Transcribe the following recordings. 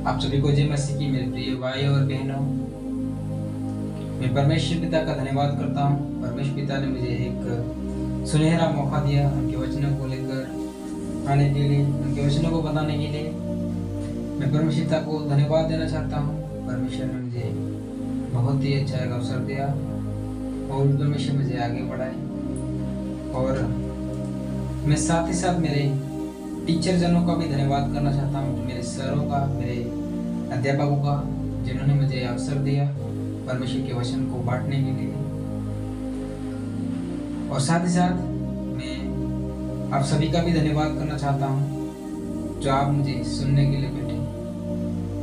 आप सभी को जय मसीह की मेरे प्रिय भाई और बहनों। मैं परमेश्वर पिता का धन्यवाद करता हूँ। परमेश्वर पिता ने मुझे एक सुनहरा मौका दिया उनके वचनों को लेकर आने के लिए, उनके वचनों को बताने के लिए। मैं परमेश्वर पिता को धन्यवाद देना चाहता हूँ। परमेश्वर ने मुझे बहुत ही अच्छा एक अवसर दिया और परमेश्वर मुझे आगे बढ़ाए। और मैं साथ ही साथ मेरे टीचर जनों का भी धन्यवाद करना चाहता हूँ, मेरे सरों का, मेरे अध्यापकों का, जिन्होंने मुझे अवसर दिया परमेश्वर के वचन को बांटने के लिए। और साथ ही साथ मैं आप सभी का भी धन्यवाद करना चाहता हूँ जो आप मुझे सुनने के लिए बैठे,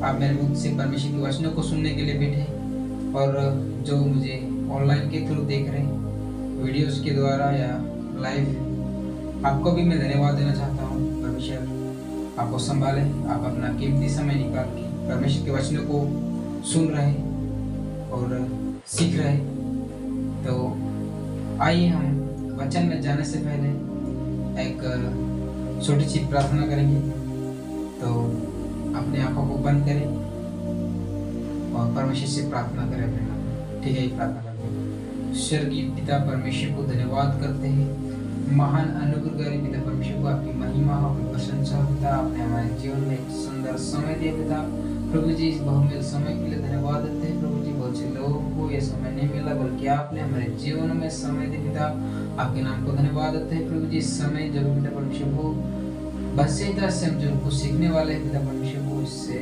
आप मेरे मुख से परमेश्वर के वचनों को सुनने के लिए बैठे, और जो मुझे ऑनलाइन के थ्रू देख रहे हैं वीडियोस के द्वारा या लाइव, आपको भी मैं धन्यवाद देना चाहता हूँ। परमेश्वर आपको संभाले, आप अपना कीमती समय निकाल के परमेश्वर के वचनों को सुन रहे और सीख रहे। तो आइए हम वचन में जाने से पहले एक छोटी सी प्रार्थना करेंगे। तो अपने आंखों को बंद करें और परमेश्वर से प्रार्थना करें अपने मन में। ठीक है, प्रार्थना करते हैं। स्वर्गीय पिता परमेश्वर को धन्यवाद करते हैं, महान अनुग्रहकारी पिता परमेश्वर को आपकी महिमा, आपकी प्रशंसा पिता। आपने हमारे जीवन में एक सुंदर समय दिया पिता। प्रभु जी, इस बहुमूल्य समय के लिए धन्यवाद देते हैं। प्रभु जी, बहुत से लोगों को ये समय नहीं मिला, बल्कि आपने हमारे जीवन में समय दिया पिता। आपके नाम को धन्यवाद देते हैं। प्रभु जी, इस समय जब पिता परमेश्वर को बसीता से हम जो कुछ सीखने वाले हैं पिता परमेश्वर को, इससे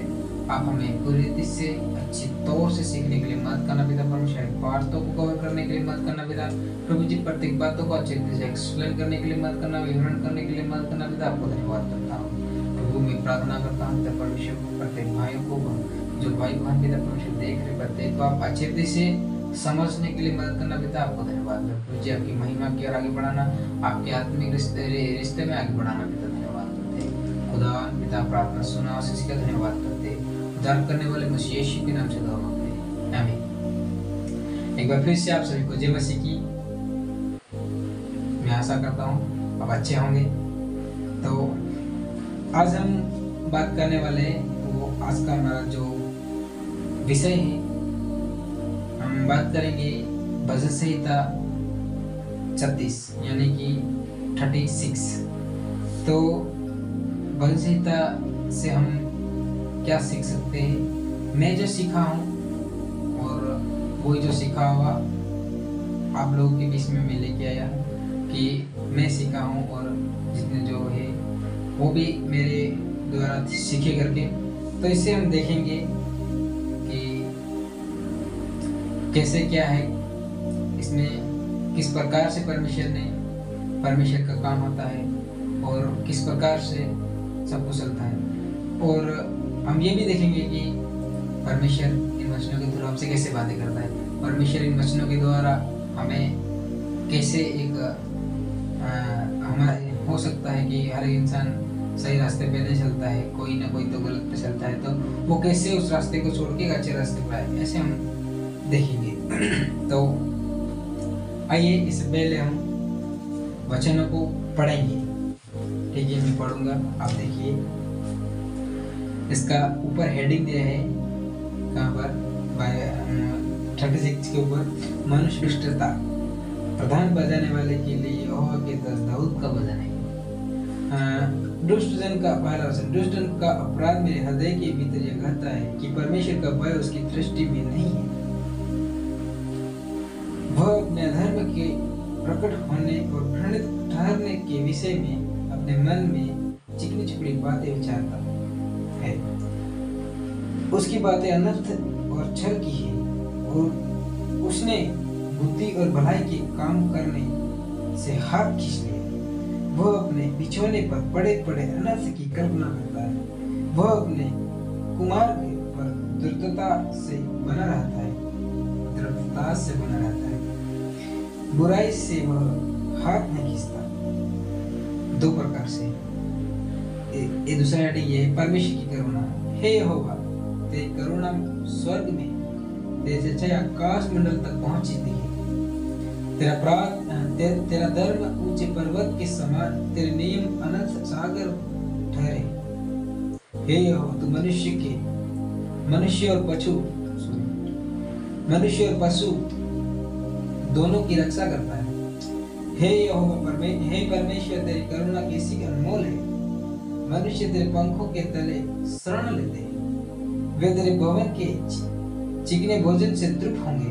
आप हमें पूरी रीति से अच्छी तौर से सीखने के लिए मदद करना पिता परमेश्वर। बातों को कवर करने के लिए मदद करना पिता प्रभु जी। प्रत्येक बातों को अच्छे से एक्सप्लेन करने के लिए मदद करना, विवरण करने के लिए मदद करना पिता। आपको धन्यवाद करता हूँ प्रभु। मैं प्रार्थना करता हूँ पिता परमेश्वर को, प्रत्येक भाइयों को, जो भाई बहन पिता परमेश्वर देख रहे, प्रत्येक को आप अच्छे रीति से समझने के लिए मदद करना पिता। आपको धन्यवाद प्रभु जी। आपकी महिमा की ओर आगे बढ़ाना, आपके आत्मिक रिश्ते में आगे बढ़ाना पिता। धन्यवाद करते खुदा पिता। प्रार्थना सुना और इसका धन्यवाद करते, उद्धार करने वाले मसीह यीशु के नाम से दुआ मांगते हैं, आमीन। एक बार फिर से आप सभी को जय मसीह की। मैं आशा करता हूँ आप अच्छे होंगे। तो आज हम बात करने वाले वो आज का हमारा जो विषय है, हम बात करेंगे भजन संहिता 36 यानी कि 36। तो भजन संहिता से हम क्या सीख सकते हैं? मैं जो सीखा हूँ और वो जो सीखा हुआ आप लोगों के बीच में मैं लेके आया हूँ कि मैं सीखा हूँ, और जितने जो है वो भी मेरे द्वारा सीखे करके। तो इससे हम देखेंगे कि कैसे क्या है, इसमें किस प्रकार से परमेश्वर का काम होता है और किस प्रकार से सब कुछ चलता है। और हम ये भी देखेंगे कि परमेश्वर इन वचनों के थ्रू हमसे कैसे बातें करता है। परमेश्वर इन वचनों के द्वारा हमें कैसे एक हमारे हो सकता है कि हर इंसान सही रास्ते पे नहीं चलता है, कोई ना कोई तो गलत पे चलता है, तो वो कैसे उस रास्ते को छोड़ के अच्छे रास्ते पर आए, ऐसे हम देखेंगे। तो आइए इससे पहले हम वचनों को पढ़ेंगे। ठीक है, मैं पढ़ूंगा, आप देखिए। इसका ऊपर हेडिंग दिया है, कहाँ पर 36 के ऊपर, मनुष्य दुष्टता प्रधान बजाने वाले के लिए यहोवा के दास दाऊद का भजन है। दुष्ट जन का पहला वचन, दुष्ट जन का अपराध मेरे हृदय के भीतर यह कहता है कि परमेश्वर का भय उसकी दृष्टि में नहीं है। वह अपने अधर्म के प्रकट होने और घृणित ठहरने के विषय में अपने मन में चिकनी चुपड़ी बातें विचारता है। उसकी बातें अनर्थ और छल की है, और उसने बुद्धि और भलाई के काम करने से हाथ खींच लिया। वह अपने बिछौने पर पड़े पड़े अनर्थ की कल्पना करता है। वह अपने कुमार पर दुर्दता से बना रहता है, बुराई से वह हाथ नहीं खींचता। दो प्रकार से ये दूसरा हेडिंग ये परमेश्वर की करुणा। हे यहोवा, तेरी करुणा स्वर्ग में, तेरी सच्चाई आकाश मंडल तक पहुंची है। तेरा धर्म ऊंचे पर्वत के समान, तेरे नियम अनंत सागर ठहरे। हे यहोवा, तू मनुष्य के मनुष्य और पशु दोनों की रक्षा करता है। हे परमेश्वर, तेरी करुणा कैसी अनमोल है। मनुष्य तेरे पंखों के तले शरण लेते हैं, वे तेरे भवन के चिकने भोजन से तृप्त होंगे,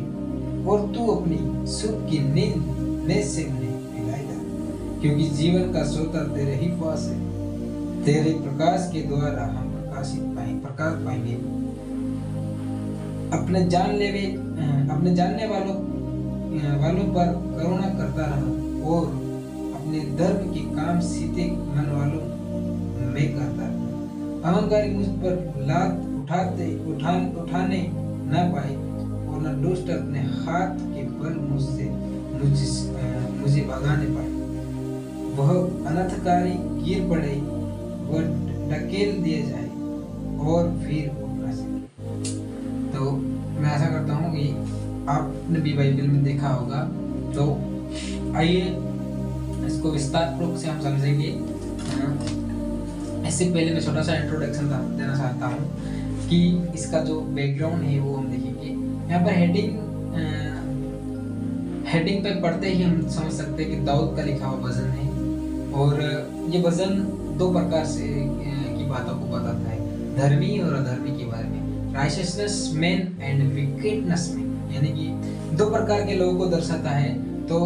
और तू अपनी सुख की नींद से उन्हें पिलाएगा, क्योंकि जीवन का सोता तेरे ही पास है। तेरे प्रकाश के द्वारा हम प्रकाश पाएंगे। अपने जानने वालों पर करुणा करता रहा, और अपने धर्म के काम सीधे मन वालों में करता रहा। अहंकारी मुझ पर लात उठाने न पाए, और न दुष्ट अपने हाथ के बल मुझे भगाने पाए। वह अनर्थकारी गिर पड़े, वह ढकेल दिए जाए और फिर उठ न सके। तो मैं आशा करता हूँ कि आपने भी बाइबल में देखा होगा। तो आइए इसको विस्तार पूर्वक से हम समझेंगे। इससे पहले मैं छोटा सा इंट्रोडक्शन देना चाहता हूँ कि इसका जो बैकग्राउंड है वो हम देखेंगे। यहाँ पर हेडिंग पे पढ़ते ही हम समझ सकते हैं कि दाऊद का लिखा हुआ भजन है, और ये भजन दो प्रकार से की बातों को बताता है, धर्मी और अधर्मी के बारे में, righteousness man and wickedness man, यानी कि दो प्रकार के लोगों को दर्शाता है। तो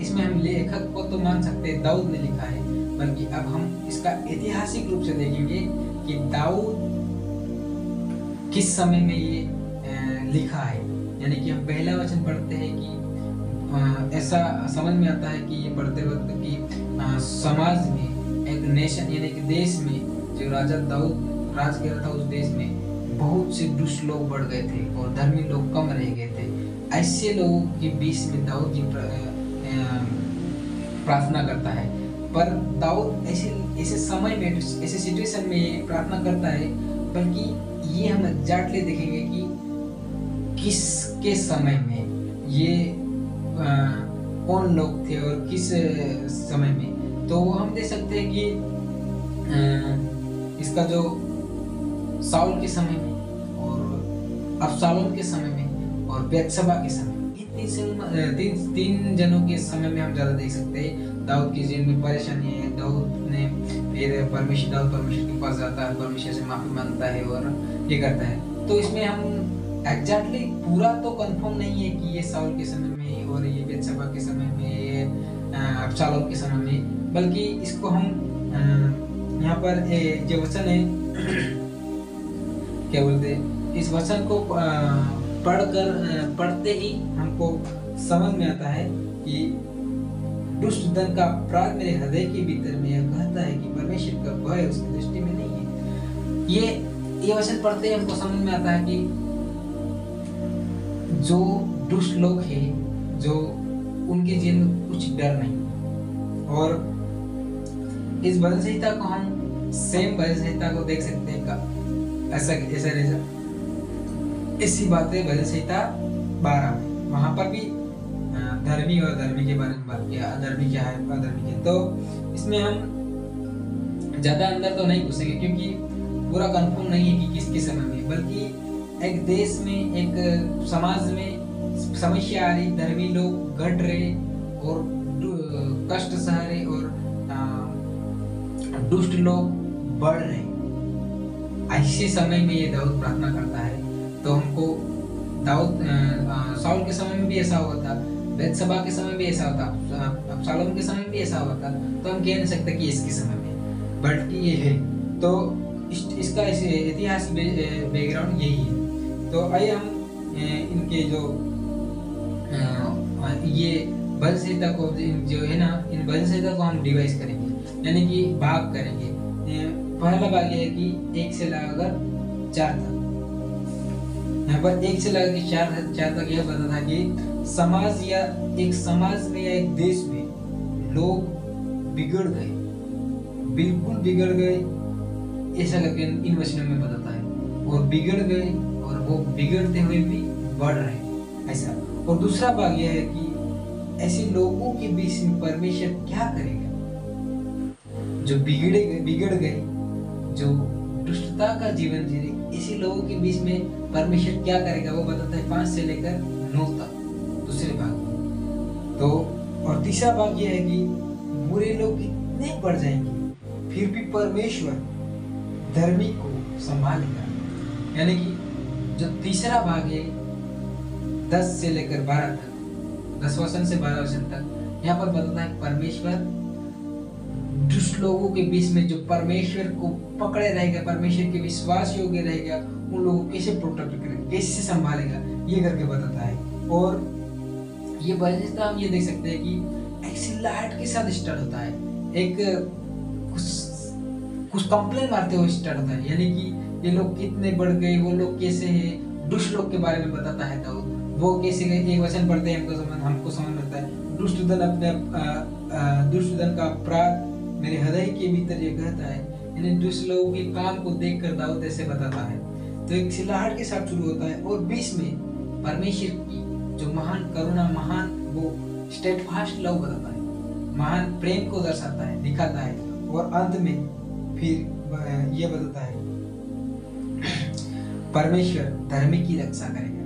इसमें हम लेखक को तो मान सकते हैं दाऊद ने लिखा है, बल्कि अब हम इसका ऐतिहासिक रूप से देखेंगे कि दाऊद किस समय में ये लिखा है। यानी कि हम पहला वचन पढ़ते हैं कि ऐसा समझ में आता है कि ये पढ़ते वक्त कि समाज में एक नेशन यानी कि देश में जो राजा दाऊद राज कर रहा था, उस देश में बहुत से दुष्ट लोग बढ़ गए थे और धर्मी लोग कम रह गए थे। ऐसे लोगों के बीच में दाऊद जी प्रार्थना करता है। पर दाऊद ऐसे समय में, ऐसे सिचुएशन में प्रार्थना करता है, बल्कि ये हम एग्जैक्टली देखेंगे कि किसके समय में ये कौन लोग थे और किस समय में। तो हम देख सकते हैं कि इसका जो साउल के समय में और अबशालोम के समय में और बैतशबा के समय में, तीन जनों के समय में हम ज्यादा देख सकते हैं। दाऊद की जीवन में परेशानी है, दाऊद ने फिर परमेश्वर के पास जाता है, परमेश्वर से माफी मांगता है और ये करता है। तो इसमें हम एग्जैक्टली पूरा तो कंफर्म नहीं है कि ये साउल के समय में और ये बैतशबा के समय में, ये अबशालोम के समय में, बल्कि इसको हम यहाँ पर जो वचन है क्या बोलते हैं, इस वचन को पढ़ते ही हमको समझ में आता है कि दुष्ट धन का अपराध मेरे हृदय के भीतर में यह कहता है कि परमेश्वर का भय उसकी दृष्टि में नहीं है। ये वचन पढ़ते ही हमको समझ में आता है कि जो दुष्ट लोग हैं, जो उनके जीवन में कुछ डर नहीं। और इस भजन संहिता को हम सेम भजन संहिता को देख सकते हैं का ऐसी बातें भजन संहिता 12 में, वहां पर भी धर्मी और अधर्मी के बारे में बात किया, अधर्मी क्या है अधर्मी क्या। तो इसमें हम ज्यादा अंदर तो नहीं घुसेंगे क्योंकि पूरा कंफर्म नहीं है कि किसके समय में, बल्कि एक देश में, एक समाज में समस्या आ रही, धर्मी लोग घट रहे और कष्ट सह रहे और दुष्ट लोग बढ़ रहे। ऐसे समय में ये दाऊद प्रार्थना करता है। तो हमको दाऊद साउल के समय में भी ऐसा हुआ था, बैतशबा के समय भी ऐसा होता, अबशालोम के समय भी ऐसा होता। तो हम कह नहीं सकते कि इसके समय में, बट ये है। तो इसका इतिहास बैकग्राउंड यही है। तो आइए हम इनके जो ये भजन संहिता को जो है ना, इन भजन संहिता को हम डिवाइड करेंगे, यानी कि भाग करेंगे। पहला भाग ये है कि 1 से लगाकर 4 तक। यहाँ पर 1 से लगाकर 4 तक यह बता था कि समाज या एक समाज में या एक देश में लोग बिगड़ गए, बिल्कुल बिगड़ गए, ऐसा करके इन वचनों में बताता है। और बिगड़ गए और वो बिगड़ते हुए भी बढ़ रहे, ऐसा। और दूसरा भाग यह है कि ऐसे लोगों के बीच में परमेश्वर क्या करेगा, जो बिगड़ गए, जो दुष्टता का जीवन जी रहे, ऐसे लोगों के बीच में परमेश्वर क्या करेगा वो बताता है 5 से लेकर 9 तक दूसरे भाग में। तो और तीसरा भाग ये है कि बुरे लोग इतने बढ़ जाएंगे फिर भी परमेश्वर धर्मी को संभालेगा। यानी कि जो तीसरा भाग है 10 से लेकर 12 तक, 10 वचन से 12 वचन तक, यहाँ पर बताता है परमेश्वर दुष्ट लोगों के बीच में जो परमेश्वर को पकड़े रहेगा, परमेश्वर के विश्वास योग्य रहेगा, उन लोगों को कैसे प्रोटेक्ट करेगा, कैसे संभालेगा, ये करके बताता है। और ये बलिष्ठता हम ये देख सकते हैं कि एक्सिलाहट के साथ स्टार्ट होता है, एक कुछ कंप्लेन मारते हुए स्टार्ट होता है। यानी कि ये लोग कितने बढ़ गए, वो लोग कैसे हैं, दुष्ट लोग के बारे में बताता है दाऊद। वो कैसे गए, एक वचन पढ़ते हैं हमको समझ आता है, दुष्ट धन का अपराध मेरे हृदय के भीतर ये कहता है। यानी दुष्ट लोगों के काम को देखकर दाऊद ऐसे बताता है। तो एक चिल्लाहट के साथ शुरू होता है और बीच में परमेश्वर की जो महान करुणा, महान वो स्टेडफास्ट लव बताता है, महान प्रेम को दर्शाता है, दिखाता है। और अंत में फिर ये बताता है परमेश्वर धर्मी की रक्षा करेगा।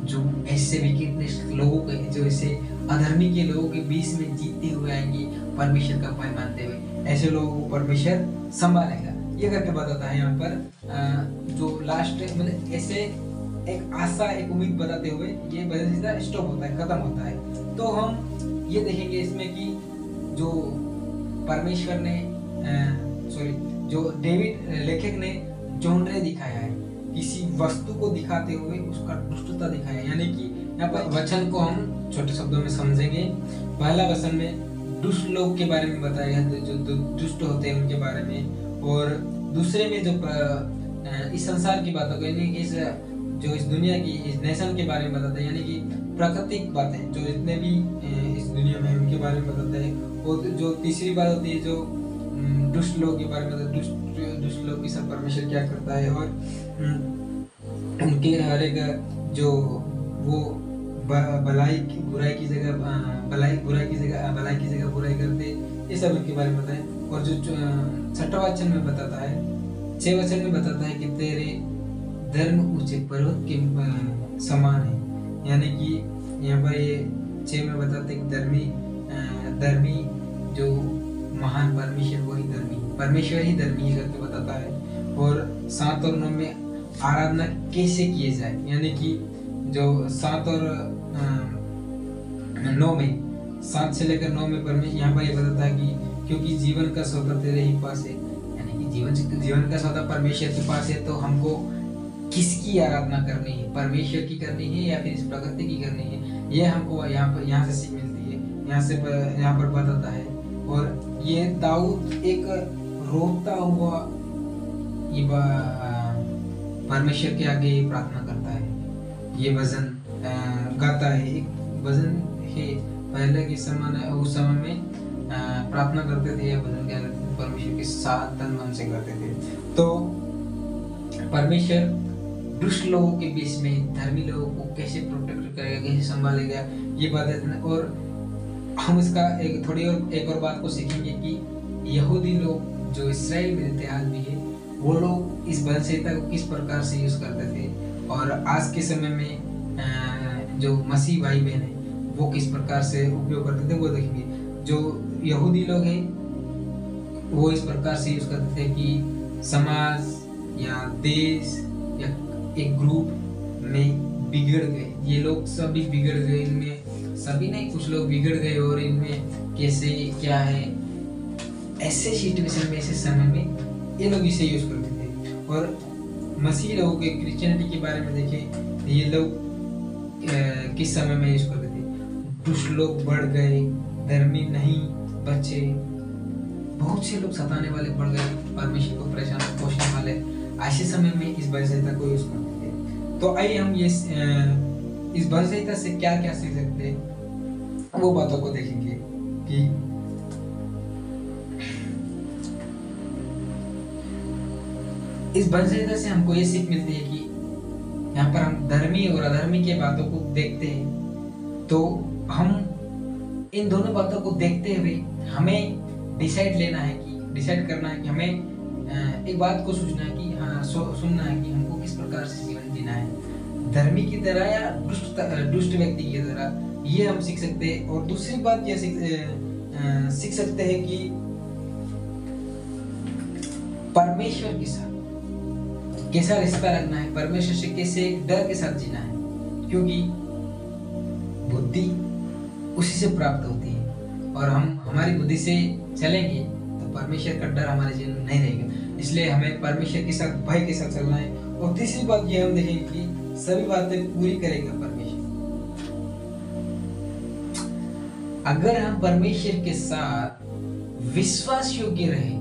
जो ऐसे विकेटनेस लोगों के, जो ऐसे अधर्मी के लोगों के बीच में जीते हुए आएंगे परमेश्वर का भय मानते हुए, ऐसे लोगों को परमेश्वर संभालेगा, ये करके बताता है। यहाँ पर जो लास्ट मतलब ऐसे एक आशा, एक उम्मीद बताते हुए ये बलिष्ठता स्टॉप होता है, खत्म होता है। तो हम ये देखेंगे इसमें कि जो परमेश्वर ने जो डेविड लेखक ने जॉनरे दिखाया है, किसी वस्तु को दिखाते हुए उसका दुष्टता दिखाया। यानी कि यहाँ पर वचन को हम छोटे शब्दों में समझेंगे। पहला वचन में दुष्ट लोग के बारे में बताया गया, जो दुष्ट होते हैं उनके बारे में। और दूसरे में जो इस संसार की बातों को, यानी कि इस दुनिया की, इस नेशन के बारे में बताता है, यानी कि प्राकृतिक बातें जो जितने भी इस दुनिया में उनके बारे में बताता है। और जो तीसरी बात होती है जो दुष्ट लोग के बारे में, दुष्ट लोग की सब परमेश्वर क्या करता है, और उनके हर एक जो वो भलाई की बुराई की जगह भलाई की जगह बुराई करते, ये सब उनके बारे में बताए। और जो 6वां वचन में बताता है, 6 वचन में बताता है कि तेरे धर्म ऊंचे पर्वत के समान है। यानी कि यहाँ पर ये 6 में बताते हैं कि धर्मी जो महान परमेश्वर, वही धर्मी, परमेश्वर ही धर्मी करके बताता है। और 7 और 9 में आराधना कैसे किए जाए, यानी कि जो 7 और 9 में, 7 से लेकर 9 में परमेश्वर यहाँ पर ये बताता है कि क्योंकि जीवन का सौदा तेरे ही पास है। यानी कि जीवन का सौदा परमेश्वर के पास है, तो हमको किसकी आराधना करनी है, परमेश्वर की करनी है या फिर इस प्रकृति की करनी है, ये हमको यहाँ से सीख मिलती है, यहाँ पर बताता है। और ये दाऊद एक रोता हुआ ये परमेश्वर के आगे प्रार्थना करता है, ये भजन गाता है। एक भजन है, पहले के समय उस समय में प्रार्थना करते थे या भजन गाते थे, परमेश्वर के साथ तन मन से करते थे। तो परमेश्वर दुष्ट लोगों के बीच में धर्मी लोगों को कैसे प्रोटेक्ट करेगा, कैसे संभालेगा, ये बात है। और हम इसका एक और बात को सीखेंगे कि यहूदी लोग जो इस्राएल में रहते आज भी है, वो लोग इस बल संहिता को किस प्रकार से यूज करते थे, और आज के समय में जो मसीह भाई बहन है वो किस प्रकार से उपयोग करते थे, वो देखेंगे। जो यहूदी लोग हैं वो इस प्रकार से यूज करते थे कि समाज या देश या एक ग्रुप में बिगड़ गए, ये लोग सभी बिगड़ गए, इनमें सभी नहीं, कुछ लोग बिगड़ गए, और इनमें कैसे क्या है, ऐसे सिचुएशन में, ऐसे समय में ये लोग इसे यूज करते थे। और मसीह लोगों के क्रिश्चियनिटी के बारे में देखें, ये लोग किस समय में यूज करते थे, दुष्ट लोग बढ़ गए, धर्मी नहीं बचे, बहुत से लोग सताने वाले बढ़ गए, परमेश्वर को परेशान पोषने वाले, ऐसे समय में इस बल संहिता को यूज करते थे। तो आइए हम ये इस बल संहिता से क्या क्या सीख सकते हैं, वो बातों को देखेंगे कि इस बल संहिता से हमको ये सीख मिलती है कि यहाँ पर हम धर्मी और अधर्मी के बातों को देखते हैं, तो हम इन दोनों बातों को देखते हुए हमें डिसाइड करना है कि हमें एक बात को सोचना है कि सुनना है कि हमको किस प्रकार से जीवन जीना है, धर्मी की तरह या दुष्ट व्यक्ति की तरह, ये हम सीख सकते हैं। और दूसरी बात यह सीख सकते हैं कि परमेश्वर के साथ कैसा रिश्ता रखना है, परमेश्वर से कैसे डर के साथ जीना है, क्योंकि बुद्धि उसी से प्राप्त होती है और हम हमारी बुद्धि से चलेंगे तो परमेश्वर का डर हमारे जीवन में नहीं रहेगा। इसलिए हमें परमेश्वर के साथ भय के साथ चलना है। और तीसरी बात ये हम देखेंगे कि सभी बातें पूरी करेगा परमेश्वर। अगर हम परमेश्वर के साथ विश्वास योग्य रहे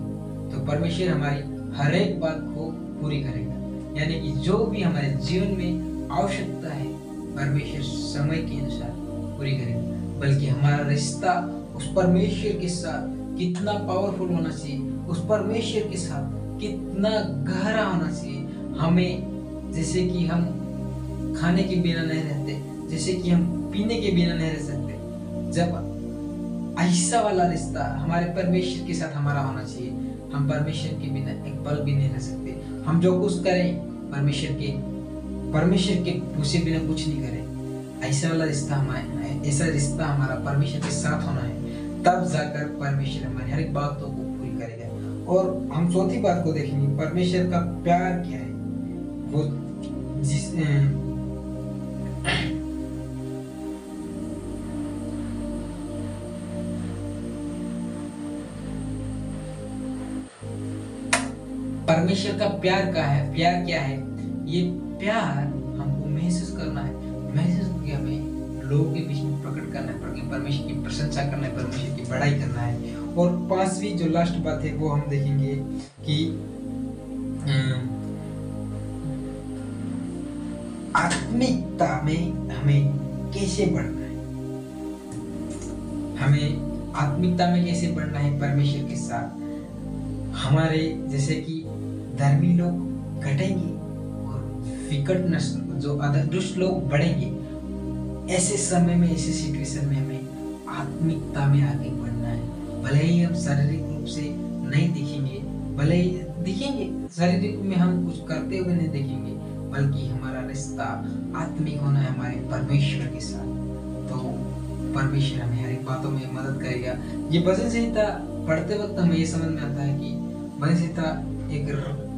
तो परमेश्वर हमारी हर एक बात को पूरी करेगा। यानी कि जो भी हमारे जीवन में आवश्यकता है परमेश्वर समय के अनुसार पूरी करेगा। बल्कि हमारा रिश्ता उस परमेश्वर के साथ कितना पावरफुल होना चाहिए, उस परमेश्वर के साथ कितना गहरा होना चाहिए। हमें जैसे कि हम खाने के बिना नहीं रहते, जैसे कि हम पीने के बिना नहीं रह सकते, जब ऐसा वाला रिश्ता हमारे परमेश्वर के साथ हमारा होना चाहिए। हम परमेश्वर के बिना एक पल भी नहीं रह सकते। हम जो कुछ करें परमेश्वर के उसे बिना कुछ नहीं करें। ऐसा वाला रिश्ता ऐसा रिश्ता हमारा परमेश्वर के साथ होना है, तब जाकर परमेश्वर हमारी हर एक बातों को पूरी करेगा। और हम चौथी बात को देखेंगे, परमेश्वर का प्यार क्या है। वो जिस परमेश्वर का प्यार क्या है, प्यार क्या है। ये प्यार हमको महसूस करना है, महसूस किया हमें लोगों के बीच में प्रकट करना है, परमेश्वर की प्रशंसा करना है, परमेश्वर की बड़ाई करना है। और पांचवी जो लास्ट बात है वो हम देखेंगे कि आत्मिकता में हमें कैसे बढ़ना है। हमें आत्मिकता में कैसे बढ़ना है परमेश्वर के साथ। हमारे जैसे कि धर्मी लोग घटेंगे और विकट नस्ल जो दुष्ट लोग बढ़ेंगे। ऐसे समय में, ऐसे सिचुएशन में हमें आत्मिकता में आगे बढ़ना है। भले ही हम शारीरिक रूप से नहीं दिखेंगे, भले ही दिखेंगे शारीरिक में हम कुछ करते हुए नहीं दिखेंगे, बल्कि हमारा रिश्ता आत्मिक होना है हमारे परमेश्वर के साथ। तो परमेश्वर हमें हर एक बातों में मदद करेगा। ये भजन संहिता पढ़ते वक्त हमें ये समझ में आता है कि भजन संहिता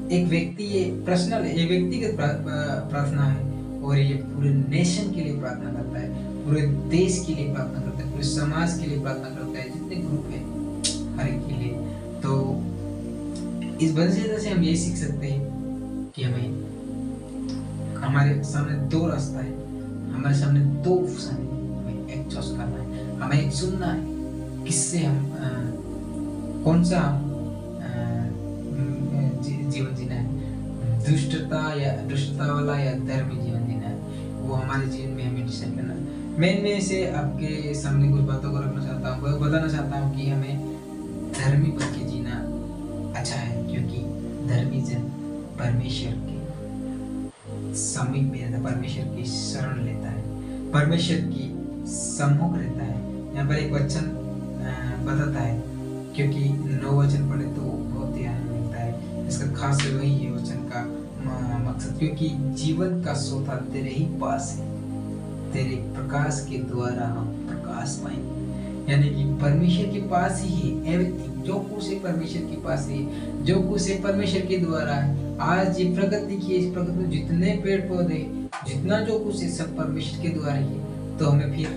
एक व्यक्तिगत प्रार्थना है और ये पूरे नेशन के लिए प्रार्थना करता है, पूरे देश के लिए प्रार्थना करता है, पूरे समाज के लिए प्रार्थना करता है, जितने ग्रुप है हर एक के लिए। तो इस भजन संहिता से हम ये सीख सकते हैं कि हमारे सामने दो रास्ता है, हमारे सामने दो ऑप्शन है, हमें एक चॉइस करना है, हमें एक चुनना है किससे हम कौन सा जीवन जीना है, दुष्टता वाला या धर्मी जीवन जीना है। वो हमारे जीवन में हमें डिसाइड करना है। मैं इनमें से आपके सामने कुछ बातों को रखना चाहता हूँ, बताना चाहता हूँ कि हमें धर्मी बन के जीना अच्छा है, क्योंकि धर्मी जन परमेश्वर के समीप में रहता है, परमेश्वर की शरण लेता है, परमेश्वर की सम्मुख रहता है। यहाँ पर एक वचन बताता है, क्योंकि 9 वचन पढ़े तो बहुत ही आनंद मिलता है। इसका खास वही है वचन का मकसद, क्योंकि जीवन का सोता तेरे ही पास है, तेरे प्रकाश के द्वारा हम प्रकाश पाएंगे। यानी कि परमेश्वर के पास ही है एवरीथिंग, जो कुछ है परमेश्वर के पास है, जो कुछ है परमेश्वर के द्वारा है। आज ये प्रकृति की, इस प्रकृति में जितने पेड़ पौधे, जितना जो कुछ है सब परमेश्वर के द्वारा ही। तो हमें फिर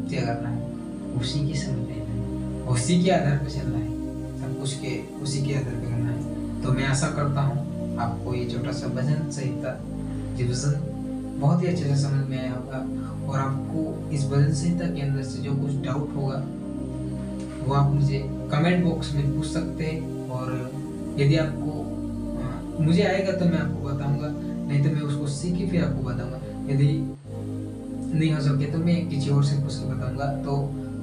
क्या करना है, उसी के समझ में, उसी के आधार पर चलना है, सब कुछ के उसी के आधार पर करना है। तो मैं आशा करता हूँ आपको ये छोटा सा भजन संहिता डिवीजन बहुत ही अच्छे से समझ में आया होगा, और आपको इस भजन संहिता के अंदर से जो कुछ डाउट होगा वो आप मुझे कमेंट बॉक्स में पूछ सकते हैं। और यदि आपको मुझे आएगा तो मैं आपको बताऊंगा, नहीं तो मैं उसको सीख के फिर आपको बताऊंगा। यदि नहीं हो सके तो मैं किसी और से पूछ के बताऊंगा। तो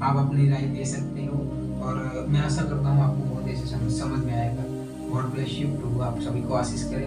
आप अपनी राय दे सकते हो, और मैं आशा करता हूँ आपको बहुत अच्छे समझ में आएगा। गॉड ब्लेस यू, प्रभु आप सभी को आशीष करे।